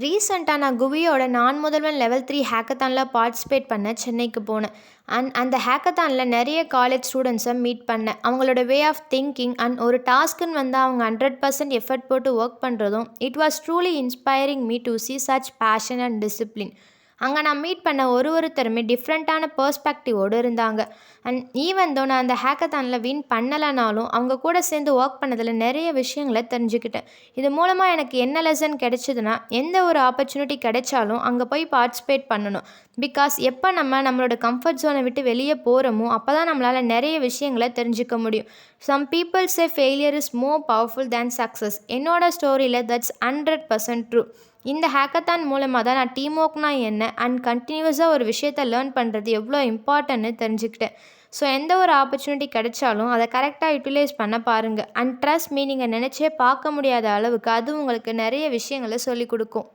ரீசெண்டாக நான் குவியோட நான் முதல்வன் லெவல் 3 ஹேக்கத்தானில் பார்ட்டிசிபேட் பண்ண சென்னைக்கு போனேன். அந்த ஹேக்கத்தானில் நிறைய காலேஜ் ஸ்டூடெண்ட்ஸை மீட் பண்ணேன். அவங்களோட வே ஆஃப் திங்கிங் அண்ட் ஒரு டாஸ்க்குன்னு வந்து அவங்க 100% எஃபர்ட் போட்டு ஒர்க் பண்ணுறதும் it was truly inspiring me to see such passion and discipline. அங்கே நான் மீட் பண்ண ஒருத்தருமே டிஃப்ரெண்ட்டான பெர்ஸ்பெக்டிவோடு இருந்தாங்க. அண்ட் ஈவன் தோ நான் அந்த ஹேக்கத்தானில் வின் பண்ணலைனாலும் அவங்க கூட சேர்ந்து ஒர்க் பண்ணதில் நிறைய விஷயங்களை தெரிஞ்சுக்கிட்டேன். இது மூலமாக எனக்கு என்ன லெசன் கிடைச்சதுன்னா, எந்த ஒரு ஆப்பர்ச்சுனிட்டி கிடைச்சாலும் அங்கே போய் பார்ட்டிசிபேட் பண்ணணும். பிகாஸ் எப்போ நம்மளோட கம்ஃபர்ட் ஜோனை விட்டு வெளியே போகிறோமோ அப்போ தான் நம்மளால் நிறைய விஷயங்களை தெரிஞ்சுக்க முடியும். Some people say failure is more powerful than success. என்னோட ஸ்டோரியில் தட்ஸ் 100% ட்ரூ. இந்த ஹேக்கத்தான் மூலமாக தான் நான் டீம் ஒர்க்னா என்ன அண்ட் கண்டினியூஸாக ஒரு விஷயத்தை லேர்ன் பண்ணுறது எவ்வளோ இம்பார்ட்டன்ட்னு தெரிஞ்சுக்கிட்டேன். ஸோ எந்த ஒரு ஆப்பர்ச்சுனிட்டி கிடைச்சாலும் அதை கரெக்டாக யூட்டிலைஸ் பண்ண பாருங்கள். அண்ட் ட்ரஸ்ட் மீ, நீங்கள் நினச்சே பார்க்க முடியாத அளவுக்கு அது உங்களுக்கு நிறைய விஷயங்களை சொல்லிக் கொடுக்கும்.